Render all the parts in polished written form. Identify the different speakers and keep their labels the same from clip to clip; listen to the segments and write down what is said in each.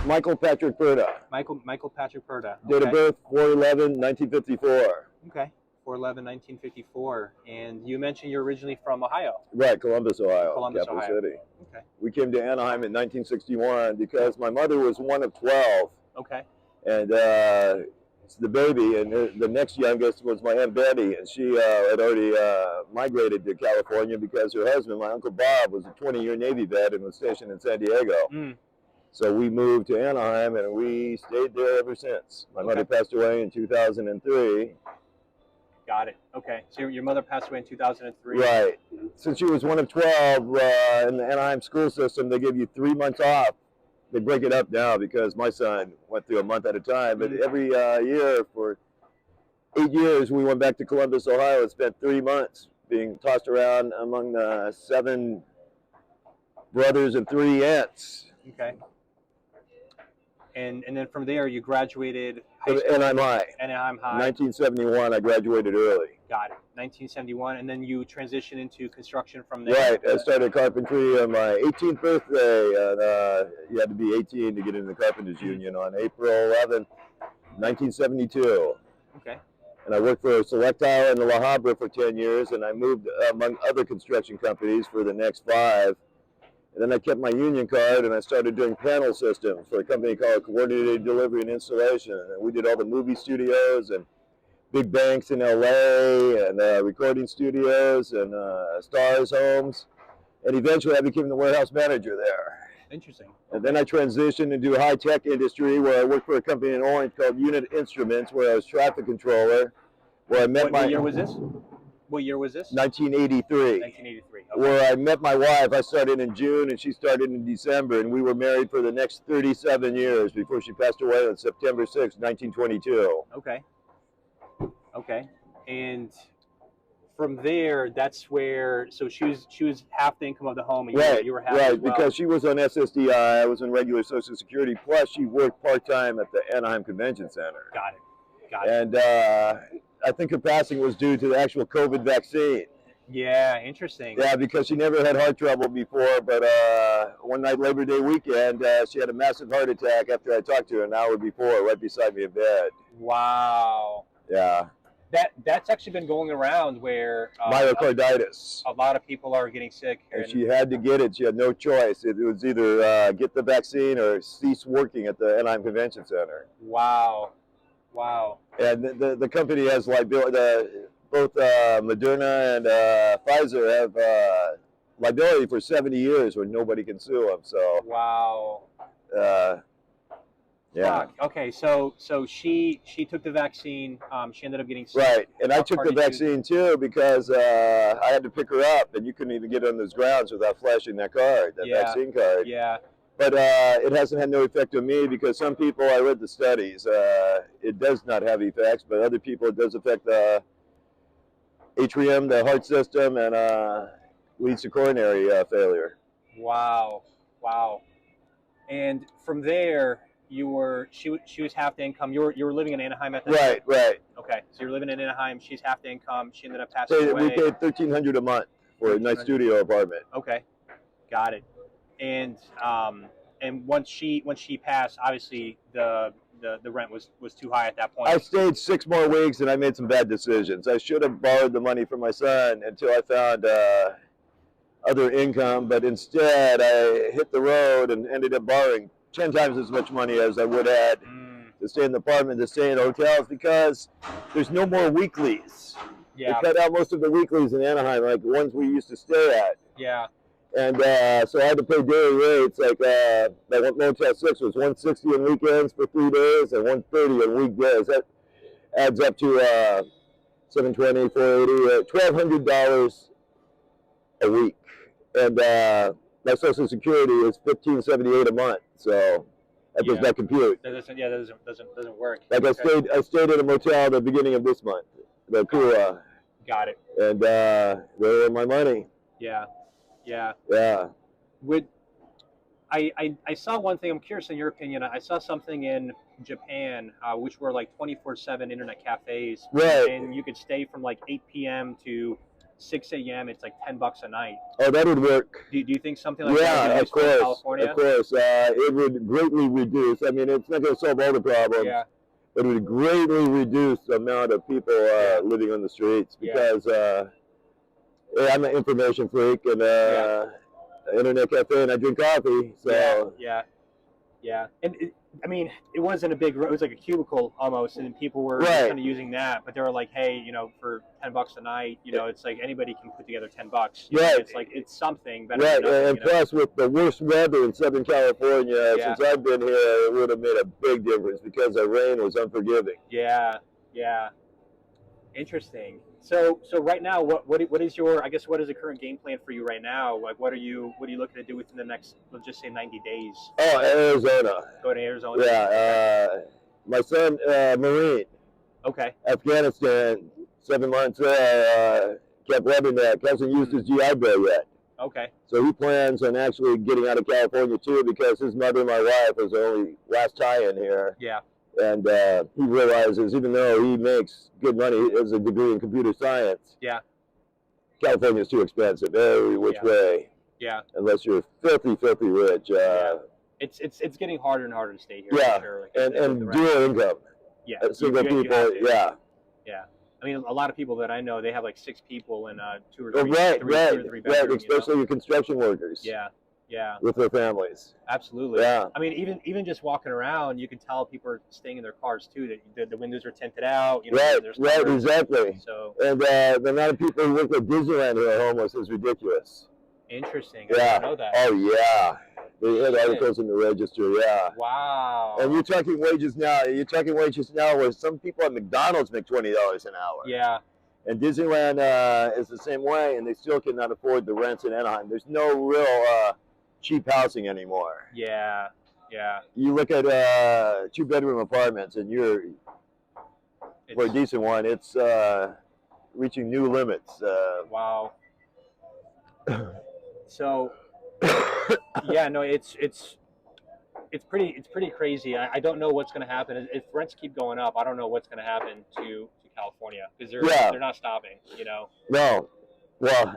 Speaker 1: Michael Patrick Perda.
Speaker 2: Michael Patrick Perda.
Speaker 1: Date of birth 4/11/1954.
Speaker 2: Okay. 4/11/1954. And you mentioned you're originally from Ohio.
Speaker 1: Right, Columbus, Ohio,
Speaker 2: Columbus,
Speaker 1: capital
Speaker 2: Ohio.
Speaker 1: city.
Speaker 2: Okay.
Speaker 1: We came to Anaheim in 1961 because my mother was one of 12.
Speaker 2: Okay.
Speaker 1: And it's the baby, and the next youngest was my Aunt Betty, and she had already migrated to California because her husband, my Uncle Bob, was a 20-year Navy vet and was stationed in San Diego. So we moved to Anaheim, and we stayed there ever since. My mother passed away in 2003.
Speaker 2: Got it. Okay. So your mother passed away in 2003.
Speaker 1: Right. Since she was one of 12 in the Anaheim school system, they give you 3 months off. They break it up now because my son went through a month at a time. But every year for 8 years, we went back to Columbus, Ohio, and spent 3 months being tossed around among the 7 brothers and 3 aunts.
Speaker 2: Okay. And then from there, you graduated
Speaker 1: high school. Anaheim High.
Speaker 2: Anaheim High.
Speaker 1: 1971, I graduated early.
Speaker 2: Got it. 1971, and then you transitioned into construction from there.
Speaker 1: Right. I started carpentry on my 18th birthday, and you had to be 18 to get into the Carpenters Union on April 11th, 1972.
Speaker 2: Okay.
Speaker 1: And I worked for Selectile and the La Habra for 10 years, and I moved among other construction companies for the next 5. And then I kept my union card, and I started doing panel systems for a company called Coordinated Delivery and Installation. And we did all the movie studios and big banks in LA and recording studios and Stars Homes. And eventually I became the warehouse manager there.
Speaker 2: Interesting.
Speaker 1: And then I transitioned into a high-tech industry where I worked for a company in Orange called Unit Instruments, where I was traffic controller. Where I met
Speaker 2: What year was this? What year was this?
Speaker 1: 1983.
Speaker 2: 1983. Okay.
Speaker 1: Where I met my wife. I started in June and she started in December, and we were married for the next 37 years before she passed away on September 6, 1922.
Speaker 2: Okay. Okay. And from there, that's where, so she was half the income of the home, and you were half as well.
Speaker 1: Right, because she was on SSDI, I was on regular Social Security, plus she worked part-time at the Anaheim Convention Center.
Speaker 2: Got it. Got it.
Speaker 1: And I think her passing was due to the actual COVID vaccine.
Speaker 2: Yeah, interesting.
Speaker 1: Yeah, because she never had heart trouble before, but one night Labor Day weekend, she had a massive heart attack after I talked to her an hour before, right beside me in bed.
Speaker 2: Wow.
Speaker 1: Yeah.
Speaker 2: That's actually been going around where
Speaker 1: myocarditis.
Speaker 2: A lot of people are getting sick.
Speaker 1: And she had to get it. She had no choice. It was either get the vaccine or cease working at the Anaheim Convention Center.
Speaker 2: Wow. Wow.
Speaker 1: And the company has liability. Both Moderna and Pfizer have liability for 70 years where nobody can sue them. So.
Speaker 2: Wow.
Speaker 1: Yeah.
Speaker 2: Okay, so she took the vaccine. She ended up getting sick.
Speaker 1: Right, and I took the vaccine too because I had to pick her up, and you couldn't even get on those grounds without flashing that card, that vaccine card.
Speaker 2: Yeah.
Speaker 1: But it hasn't had no effect on me because some people, I read the studies, it does not have effects, but other people it does affect the atrium, the heart system, and leads to coronary failure.
Speaker 2: Wow. Wow. And from there, she was half the income. You were living in Anaheim at the time?
Speaker 1: Right.
Speaker 2: Okay, so you're living in Anaheim. She's half the income. She ended up passing away.
Speaker 1: We paid $1,300 a month for a nice studio apartment.
Speaker 2: Okay, got it. And once she passed, obviously the rent was too high at that point.
Speaker 1: I stayed 6 more weeks and I made some bad decisions. I should have borrowed the money from my son until I found other income, but instead I hit the road and ended up borrowing 10 times as much money as I would have to stay in the apartment, to stay in hotels, because there's no more weeklies.
Speaker 2: Yeah.
Speaker 1: They cut out most of the weeklies in Anaheim, like the ones we used to stay at.
Speaker 2: Yeah.
Speaker 1: And so I had to pay daily rates. Like that Motel 6 was $160 on weekends for 3 days and $130 on weekdays. That adds up to $720, $480, $1,200 a week. And my Social Security is $1,578 a month. So that does not compute.
Speaker 2: That doesn't work.
Speaker 1: Like I stayed at a motel at the beginning of this month, the Kua.
Speaker 2: Got it.
Speaker 1: And there were my money.
Speaker 2: Yeah. I saw one thing. I'm curious in your opinion. I saw something in Japan, which were like 24/7 internet cafes.
Speaker 1: Right.
Speaker 2: And you could stay from like 8 p.m. to 6 a.m. It's like $10 a night.
Speaker 1: Oh, that would work.
Speaker 2: Do you think something like that would be useful in California?
Speaker 1: Of course. It would greatly reduce. I mean, it's not going to solve all the problems.
Speaker 2: Yeah.
Speaker 1: But it would greatly reduce the amount of people living on the streets because I'm an information freak and internet cafe, and I drink coffee. So
Speaker 2: yeah. And I mean, it wasn't a big room. It was like a cubicle almost, and people were kind of using that. But they were like, hey, for $10 a night, it's like anybody can put together $10. It's like it's something better than nothing,
Speaker 1: and plus with the worst weather in Southern California since I've been here, it would have made a big difference because the rain was unforgiving.
Speaker 2: Yeah. Interesting. So right now, what is your, I guess, what is the current game plan for you right now? Like, what are you looking to do within the next, let's just say 90 days?
Speaker 1: Oh, Arizona.
Speaker 2: Go to Arizona.
Speaker 1: Yeah. My son, Marine.
Speaker 2: Okay.
Speaker 1: Afghanistan, 7 months there. Kept loving that. Hasn't used his GI Bill yet.
Speaker 2: Okay.
Speaker 1: So he plans on actually getting out of California too, because his mother and my wife was the only last tie-in here.
Speaker 2: Yeah.
Speaker 1: And he realizes, even though he makes good money, he has a degree in computer science.
Speaker 2: Yeah.
Speaker 1: California is too expensive every which way.
Speaker 2: Yeah.
Speaker 1: Unless you're filthy rich.
Speaker 2: It's getting harder and harder to stay here.
Speaker 1: Yeah.
Speaker 2: For sure. Like,
Speaker 1: and dual income.
Speaker 2: Yeah.
Speaker 1: Single people. Yeah.
Speaker 2: I mean, a lot of people that I know, they have like 6 people and 2 or 3
Speaker 1: Right.
Speaker 2: bedrooms,
Speaker 1: Especially your construction workers.
Speaker 2: Yeah.
Speaker 1: With their families.
Speaker 2: Absolutely.
Speaker 1: Yeah.
Speaker 2: I mean, even just walking around, you can tell people are staying in their cars too. That the windows are tinted out.
Speaker 1: Right. Exactly.
Speaker 2: So.
Speaker 1: And the amount of people who work at Disneyland who are homeless is ridiculous.
Speaker 2: Interesting. I didn't know that.
Speaker 1: Oh yeah. They had articles in the register. Yeah.
Speaker 2: Wow.
Speaker 1: And you're talking wages now. Where some people at McDonald's make $20 an hour.
Speaker 2: Yeah.
Speaker 1: And Disneyland is the same way, and they still cannot afford the rents in Anaheim. There's no real cheap housing anymore.
Speaker 2: Yeah.
Speaker 1: You look at 2-bedroom apartments, and for a decent one, it's reaching new limits.
Speaker 2: Wow. So, it's pretty crazy. I don't know what's going to happen if rents keep going up. I don't know what's going to happen to California because they're not stopping.
Speaker 1: No. Well,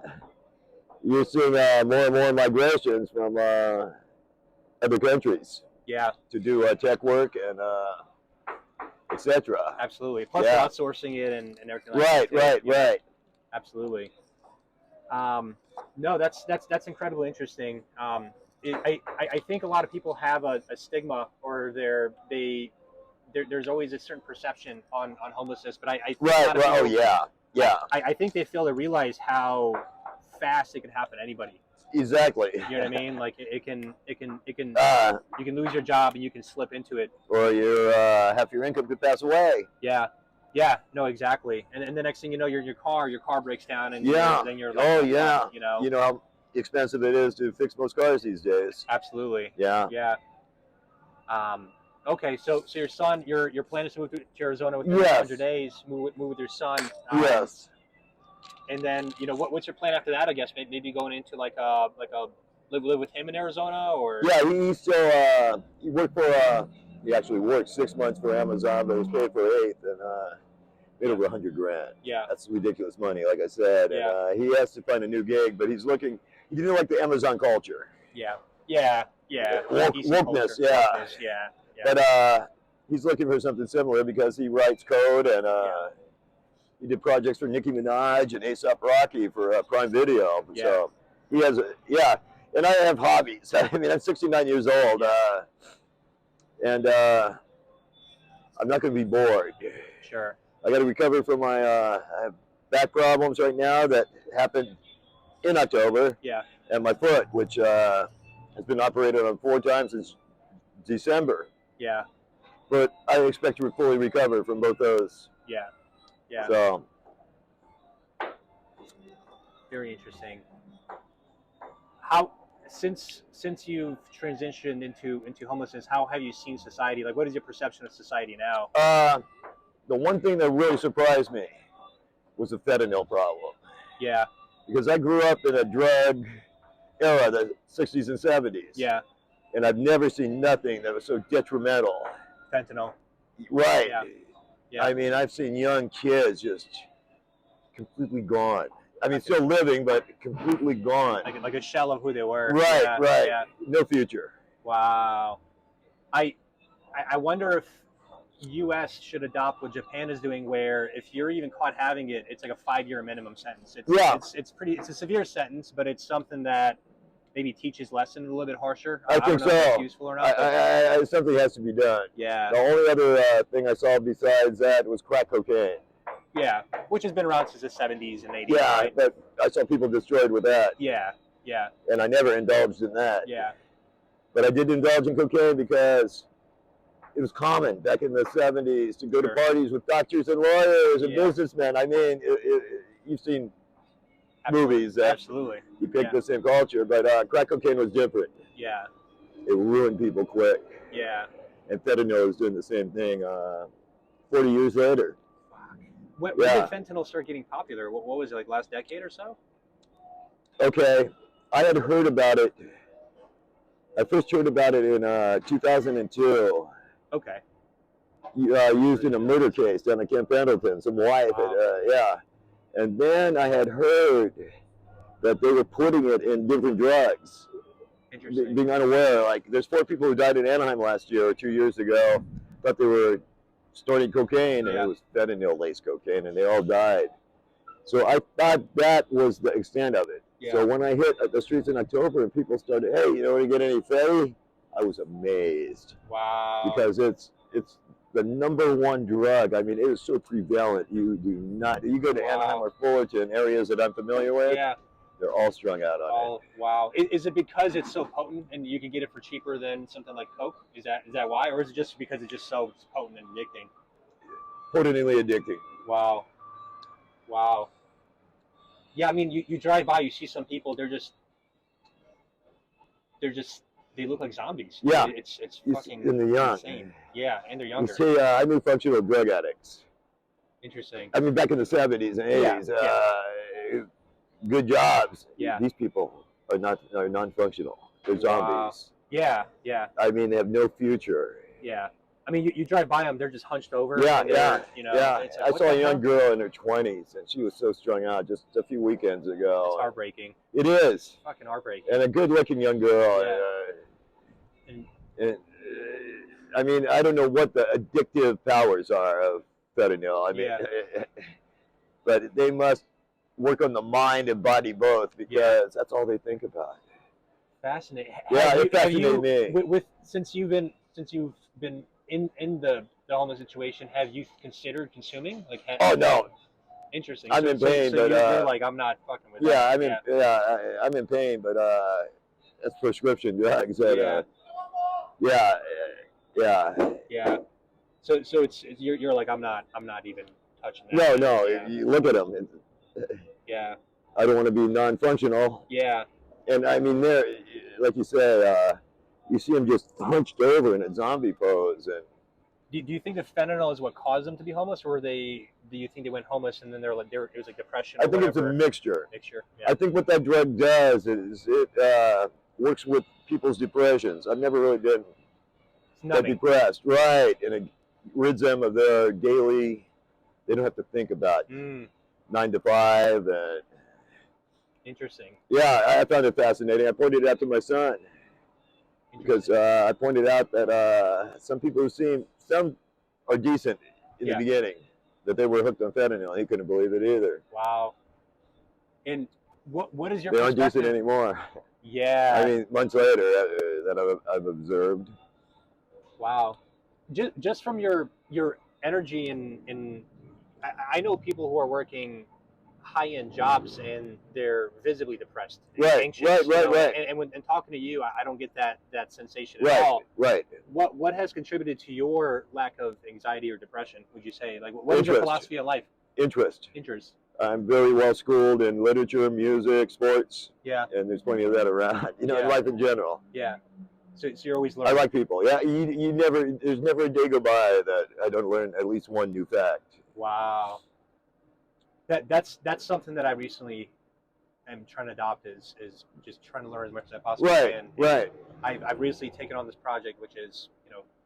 Speaker 1: you're seeing more and more migrations from other countries.
Speaker 2: Yeah. To
Speaker 1: do tech work and etc.
Speaker 2: Absolutely. Plus outsourcing it and everything like that.
Speaker 1: Right.
Speaker 2: Absolutely. No, that's incredibly interesting. I think a lot of people have a stigma, or there's always a certain perception on homelessness, but I think they fail to realize how fast it can happen to anybody.
Speaker 1: Exactly.
Speaker 2: You know what I mean? Like it can you can lose your job and you can slip into it,
Speaker 1: or half your income could pass away.
Speaker 2: Yeah, no, exactly. And the next thing you know, your car breaks down, and then you're like,
Speaker 1: you know how expensive it is to fix most cars these days.
Speaker 2: Absolutely.
Speaker 1: Yeah.
Speaker 2: Okay, so your son, your plan is to move to Arizona within 100 days. Move with your son.
Speaker 1: Yes.
Speaker 2: And then what's your plan after that? I guess maybe going into like a live with him in Arizona, or
Speaker 1: he still he actually worked 6 months for Amazon, but was paid for 8, and made over $100,000.
Speaker 2: Yeah,
Speaker 1: that's ridiculous money, like I said.
Speaker 2: Yeah.
Speaker 1: And he has to find a new gig, but he's looking. He didn't like the Amazon culture.
Speaker 2: Yeah.
Speaker 1: Wokeness,
Speaker 2: yeah.
Speaker 1: But he's looking for something similar because he writes code, and he did projects for Nicki Minaj and A$AP Rocky for Prime Video.
Speaker 2: Yeah.
Speaker 1: So he has and I have hobbies. I mean, I'm 69 years old. And I'm not going to be bored.
Speaker 2: Sure.
Speaker 1: I got to recover from my I have back problems right now that happened in October.
Speaker 2: Yeah.
Speaker 1: And my foot, which has been operated on 4 times since December.
Speaker 2: Yeah.
Speaker 1: But I expect to fully recover from both those.
Speaker 2: Yeah.
Speaker 1: So.
Speaker 2: Very interesting. How since you've transitioned into homelessness, how have you seen society? Like, what is your perception of society now?
Speaker 1: The one thing that really surprised me was the fentanyl problem.
Speaker 2: Yeah.
Speaker 1: Because I grew up in a drug era, the 60s and 70s.
Speaker 2: Yeah.
Speaker 1: And I've never seen nothing that was so detrimental.
Speaker 2: Fentanyl.
Speaker 1: Right.
Speaker 2: Yeah.
Speaker 1: I mean, I've seen young kids just completely gone. I mean, still living, but completely gone.
Speaker 2: Like a shell of who they were.
Speaker 1: Right,
Speaker 2: Yeah,
Speaker 1: right.
Speaker 2: Yeah.
Speaker 1: No future.
Speaker 2: Wow. I wonder if U.S. should adopt what Japan is doing, where if you're even caught having it, it's like a 5-year minimum sentence. It's a severe sentence, but it's something that maybe teaches lesson a little bit harsher.
Speaker 1: I think
Speaker 2: don't know if that's useful or not.
Speaker 1: Something has to be done.
Speaker 2: Yeah.
Speaker 1: The only other thing I saw besides that was crack cocaine.
Speaker 2: Yeah, which has been around since the 70s and 80s.
Speaker 1: Yeah,
Speaker 2: right?
Speaker 1: but I saw people destroyed with that.
Speaker 2: Yeah, yeah.
Speaker 1: And I never indulged in that.
Speaker 2: Yeah.
Speaker 1: But I did indulge in cocaine because it was common back in the 70s to go to parties with doctors and lawyers and businessmen. I mean, you've seen movies that depict the same culture, but crack cocaine was different.
Speaker 2: Yeah.
Speaker 1: It ruined people quick.
Speaker 2: Yeah.
Speaker 1: And fentanyl is doing the same thing 40 years later.
Speaker 2: When did fentanyl start getting popular? What was it, like last decade or so?
Speaker 1: Okay, I had heard about it. I first heard about it in 2002.
Speaker 2: Okay.
Speaker 1: Used in a murder case down at Camp Pendleton. Some wife had, and then I had heard that they were putting it in different drugs.
Speaker 2: Interesting.
Speaker 1: Being unaware, like there's 4 people who died in Anaheim last year or 2 years ago. Thought they were snorting cocaine, and it was fentanyl-laced cocaine, and they all died. So I thought that was the extent of it. Yeah. So when I hit the streets in October and people started, hey, you know, want to get any fatty? I was amazed.
Speaker 2: Wow.
Speaker 1: Because it's the #1 drug. I mean, it is so prevalent. You go to Anaheim or Fullerton, areas that I'm familiar with.
Speaker 2: Yeah.
Speaker 1: They're all strung out on it.
Speaker 2: Wow. Is it because it's so potent and you can get it for cheaper than something like Coke? Is that why? Or is it just because it's just so potent and addicting?
Speaker 1: Potently addicting.
Speaker 2: Wow. Yeah, I mean, you drive by, you see some people, they look like zombies.
Speaker 1: Yeah.
Speaker 2: It's fucking insane. Yeah, and they're younger.
Speaker 1: You see, I knew functional drug addicts.
Speaker 2: Interesting.
Speaker 1: I mean, back in the 70s and 80s. Good jobs.
Speaker 2: Yeah.
Speaker 1: These people are non-functional. They're zombies.
Speaker 2: Yeah.
Speaker 1: I mean, they have no future.
Speaker 2: Yeah. I mean, you drive by them, they're just hunched over.
Speaker 1: Yeah.
Speaker 2: You know,
Speaker 1: It's like, I saw a young girl in her 20s, and she was so strung out just a few weekends ago.
Speaker 2: It's heartbreaking.
Speaker 1: It is.
Speaker 2: Fucking heartbreaking.
Speaker 1: And a good-looking young girl.
Speaker 2: Yeah.
Speaker 1: I mean, I don't know what the addictive powers are of fentanyl. I mean, but they must work on the mind and body both, because that's all they think about.
Speaker 2: Fascinating.
Speaker 1: It fascinated me.
Speaker 2: Since you've been in the homeless situation, have you considered consuming? Like,
Speaker 1: oh no.
Speaker 2: Interesting.
Speaker 1: I'm in pain, but
Speaker 2: you're like, I'm not fucking with that.
Speaker 1: I'm in pain, but that's prescription drugs. That,
Speaker 2: Yeah. So it's you're like, I'm not even touching that.
Speaker 1: No. You look at them.
Speaker 2: Yeah.
Speaker 1: I don't want to be non-functional.
Speaker 2: Yeah.
Speaker 1: And I mean, they're, like you say, you see them just hunched over in a zombie pose. And
Speaker 2: do you think the fentanyl is what caused them to be homeless, or do you think they went homeless and then it was like depression?
Speaker 1: I think it's a mixture.
Speaker 2: Yeah.
Speaker 1: I think what that drug does is it works with people's depressions. I've never really been that depressed, right? And it rids them of their daily. They don't have to think about 9 to 5 and.
Speaker 2: Interesting.
Speaker 1: Yeah, I found it fascinating. I pointed it out to my son because I pointed out that some people some are decent in the beginning, that they were hooked on fentanyl. He couldn't believe it either.
Speaker 2: Wow. And what is your?
Speaker 1: They aren't decent anymore.
Speaker 2: Yeah.
Speaker 1: I mean, months later that I've observed.
Speaker 2: Wow. Just from your energy and I know people who are working high-end jobs and they're visibly depressed, anxious,
Speaker 1: right.
Speaker 2: And when talking to you, I don't get that sensation at all.
Speaker 1: Right.
Speaker 2: What has contributed to your lack of anxiety or depression? Would you say, like, what is your philosophy of life?
Speaker 1: Interest. I'm very well schooled in literature, music, sports.
Speaker 2: Yeah.
Speaker 1: And there's plenty of that around. In life in general.
Speaker 2: Yeah. So you're always learning.
Speaker 1: I like people. Yeah. There's never a day go by that I don't learn at least one new fact.
Speaker 2: Wow. That's something that I recently am trying to adopt is just trying to learn as much as I possibly can.
Speaker 1: Right.
Speaker 2: I've recently taken on this project, which is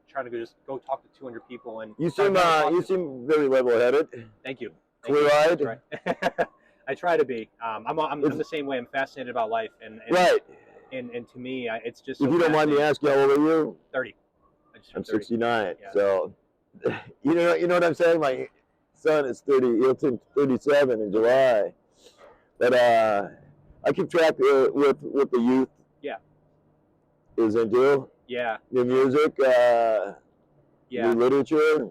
Speaker 2: trying to go talk to 200 people and.
Speaker 1: You seem very level-headed.
Speaker 2: Thank you.
Speaker 1: Clear-eyed.
Speaker 2: Right. I try to be. I'm the same way. I'm fascinated about life,
Speaker 1: Right.
Speaker 2: And to me, it's just
Speaker 1: If
Speaker 2: so
Speaker 1: you don't mind me asking, how old are you?
Speaker 2: 30.
Speaker 1: I'm
Speaker 2: 30.
Speaker 1: 69.
Speaker 2: Yeah.
Speaker 1: So, you know what I'm saying? My son is 30. He'll turn 37 in July. But I keep track with what the youth
Speaker 2: Yeah.
Speaker 1: is into.
Speaker 2: Yeah.
Speaker 1: New music,
Speaker 2: Yeah.
Speaker 1: new literature.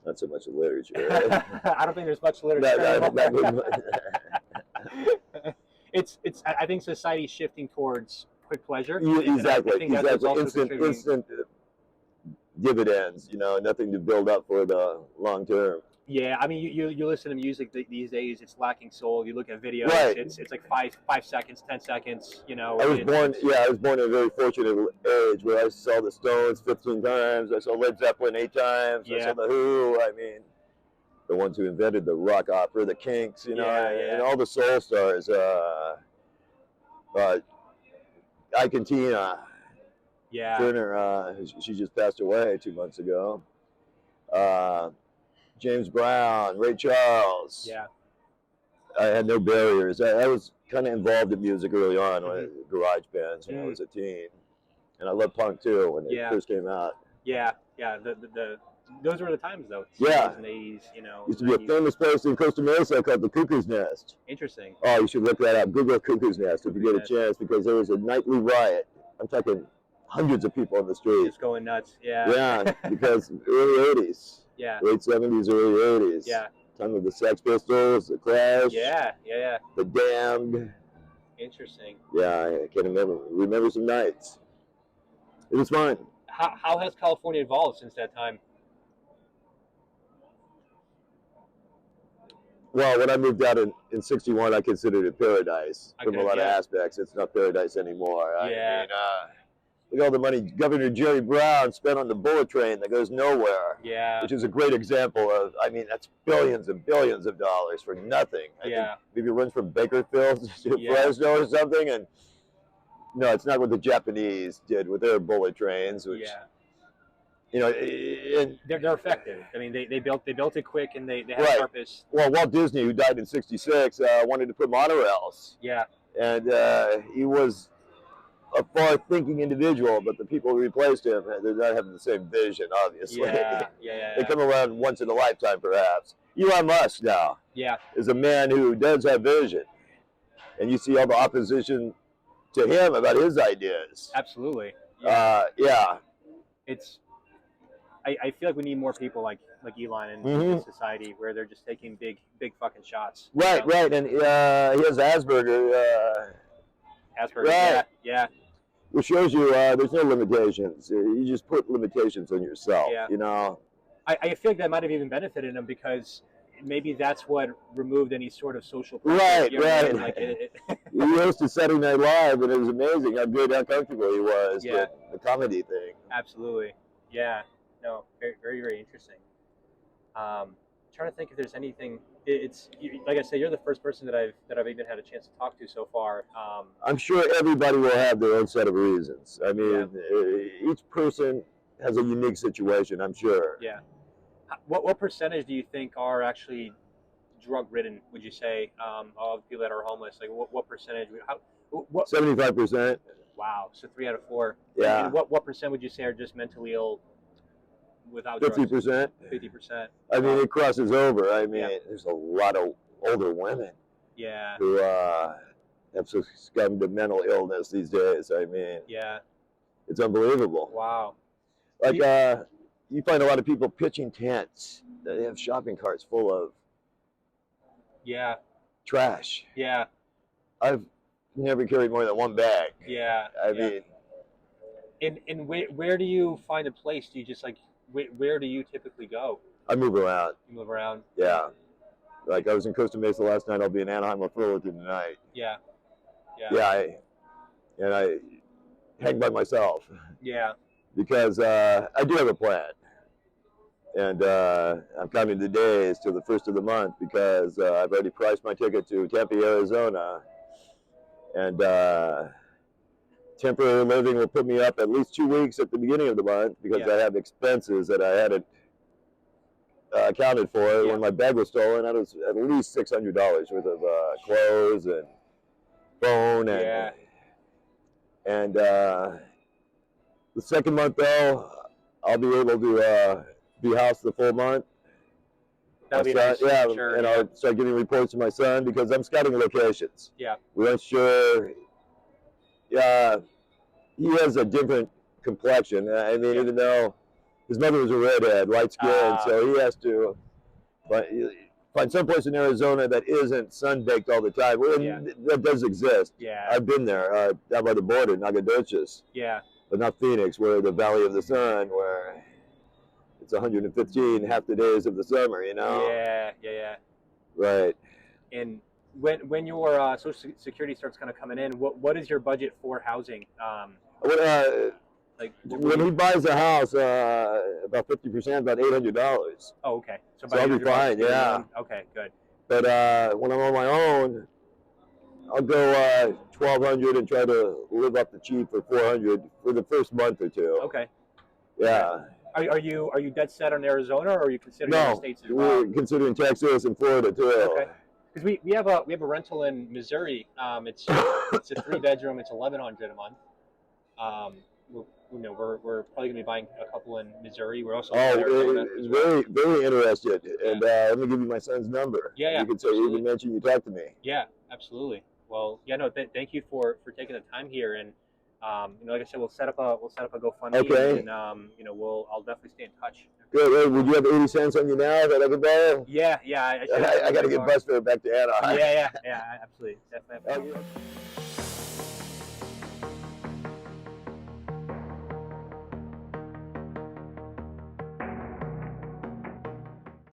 Speaker 1: Not so much literature. Right?
Speaker 2: I don't think there's much literature anymore. It's. I think society's shifting towards quick pleasure.
Speaker 1: Exactly.
Speaker 2: I think that's also
Speaker 1: Instant dividends. You know, nothing to build up for the long term.
Speaker 2: Yeah, I mean, you listen to music these days; it's lacking soul. You look at videos;
Speaker 1: Right.
Speaker 2: it's like 5 seconds, 10 seconds. You know,
Speaker 1: I was born in a very fortunate age where I saw the Stones 15 times. I saw Led Zeppelin 8 times.
Speaker 2: Yeah.
Speaker 1: I saw the Who. I mean, the ones who invented the rock opera, the Kinks, you know, and all the soul stars. Ike Tina Turner, she just passed away 2 months ago. James Brown, Ray Charles.
Speaker 2: Yeah.
Speaker 1: I had no barriers. I was kind of involved in music early on, garage bands when I was a teen, and I loved punk too when it first came out.
Speaker 2: Yeah. Those were the times though.
Speaker 1: Yeah.
Speaker 2: And 80s, you know.
Speaker 1: Used to be a famous place in Costa Mesa called the Cuckoo's Nest.
Speaker 2: Interesting.
Speaker 1: Oh, you should look that up. Google Cuckoo's Nest if you get a chance, because there was a nightly riot. I'm talking hundreds of people on the street.
Speaker 2: Just going nuts. Yeah.
Speaker 1: Yeah, because early 80s.
Speaker 2: Yeah.
Speaker 1: Late 70s, early 80s.
Speaker 2: Yeah.
Speaker 1: Time of the Sex Pistols, the Clash.
Speaker 2: Yeah.
Speaker 1: The Damned.
Speaker 2: Interesting.
Speaker 1: Yeah, I can remember some nights. It was fun.
Speaker 2: How has California evolved since that time?
Speaker 1: Well, when I moved out in 61, I considered it paradise from a lot of aspects. It's not paradise anymore.
Speaker 2: Yeah.
Speaker 1: I mean, look at all the money Governor Jerry Brown spent on the bullet train that goes nowhere.
Speaker 2: Yeah.
Speaker 1: Which is a great example of, I mean, that's billions and billions of dollars for nothing. I think maybe it runs from Bakersfield to Fresno or something. And no, it's not what the Japanese did with their bullet trains, which, you know,
Speaker 2: they're effective. I mean, they built it quick, and they have purpose.
Speaker 1: Well, Walt Disney, who died in '66, wanted to put monorails.
Speaker 2: Yeah.
Speaker 1: And he was a far-thinking individual, but the people who replaced him, they're not having the same vision, obviously.
Speaker 2: Yeah.
Speaker 1: They come around once in a lifetime, perhaps. Elon Musk now is a man who does have vision, and you see all the opposition to him about his ideas.
Speaker 2: Absolutely. It's. I feel like we need more people like Elon in society, where they're just taking big fucking shots.
Speaker 1: Right, and he has Asperger.
Speaker 2: Asperger. Yeah.
Speaker 1: Which shows you there's no limitations. You just put limitations on yourself.
Speaker 2: Yeah.
Speaker 1: You know.
Speaker 2: I feel like that might have even benefited him, because maybe that's what removed any sort of social pressure.
Speaker 1: Right.
Speaker 2: Like
Speaker 1: he hosted Saturday Night Live, and it was amazing how good, how comfortable he was with the comedy thing.
Speaker 2: Absolutely. Yeah. No, very, very, very interesting. Trying to think if there's anything. It's like I said, you're the first person that I've even had a chance to talk to so far.
Speaker 1: I'm sure everybody will have their own set of reasons. I mean, each person has a unique situation, I'm sure.
Speaker 2: Yeah. What percentage do you think are actually drug ridden? Would you say of people that are homeless? Like what percentage?
Speaker 1: 75%.
Speaker 2: Wow. So 3 out of 4.
Speaker 1: Yeah.
Speaker 2: And what percent would you say are just mentally ill? Without
Speaker 1: 50%.
Speaker 2: 50%.
Speaker 1: I mean, it crosses over. I mean, there's a lot of older women.
Speaker 2: Yeah.
Speaker 1: Who have succumbed to mental illness these days. I mean.
Speaker 2: Yeah.
Speaker 1: It's unbelievable.
Speaker 2: Wow.
Speaker 1: Like you find a lot of people pitching tents. They have shopping carts full of.
Speaker 2: Yeah.
Speaker 1: Trash.
Speaker 2: Yeah.
Speaker 1: I've never carried more than 1 bag.
Speaker 2: Yeah.
Speaker 1: I mean.
Speaker 2: And where do you find a place? Do you just like? Where do you typically go?
Speaker 1: I move around.
Speaker 2: You move around?
Speaker 1: Yeah. Like I was in Costa Mesa last night. I'll be in Anaheim or Fullerton tonight.
Speaker 2: Yeah.
Speaker 1: I hang by myself.
Speaker 2: Yeah.
Speaker 1: Because I do have a plan. And I'm counting the days till the 1st of the month, because I've already priced my ticket to Tempe, Arizona. And temporary living will put me up at least 2 weeks at the beginning of the month, because I have expenses that I hadn't accounted for it. When my bag was stolen, that was at least $600 worth of clothes and phone and the second month though, I'll be able to be housed the full month.
Speaker 2: That'll be
Speaker 1: son,
Speaker 2: nice.
Speaker 1: yeah,
Speaker 2: Sure,
Speaker 1: and I'll start getting reports to my son because I'm scouting locations.
Speaker 2: Yeah.
Speaker 1: We aren't sure. Yeah, he has a different complexion. I mean, even though his mother was a redhead, light skinned, so he has to find some place in Arizona that isn't sun-baked all the time. Well, that does exist.
Speaker 2: Yeah.
Speaker 1: I've been there, down by the border, Nacogdoches.
Speaker 2: Yeah.
Speaker 1: But not Phoenix, where the Valley of the Sun, where it's 115 half the days of the summer, you know?
Speaker 2: Yeah.
Speaker 1: Right.
Speaker 2: And when your Social Security starts kind of coming in, what is your budget for housing?
Speaker 1: Like when he buys a house, about 50%, about $800.
Speaker 2: Oh, okay. So
Speaker 1: I'll be fine. Yeah.
Speaker 2: Okay, good.
Speaker 1: But when I'm on my own, I'll go 1,200 and try to live up the cheap for 400 for the first month or two.
Speaker 2: Okay.
Speaker 1: Yeah.
Speaker 2: Are you dead set on Arizona, or are you considering other states as well?
Speaker 1: We're considering Texas and Florida too.
Speaker 2: Okay. Because we have a rental in Missouri. It's a 3-bedroom. It's $1,100 a month. We're probably gonna be buying a couple in Missouri. We're also in Arizona as well.
Speaker 1: Very interested. And let me give you my son's number.
Speaker 2: Yeah.
Speaker 1: You can say you can mention you talked to me.
Speaker 2: Yeah, absolutely. Well, thank you for taking the time here, and like I said, we'll set up a GoFundMe.
Speaker 1: Okay.
Speaker 2: And I'll definitely stay in touch.
Speaker 1: Good. Hey, would you have 80 cents on you now that I could borrow?
Speaker 2: Yeah.
Speaker 1: I got to get bus fare back to Anaheim.
Speaker 2: Yeah. Absolutely. Definitely.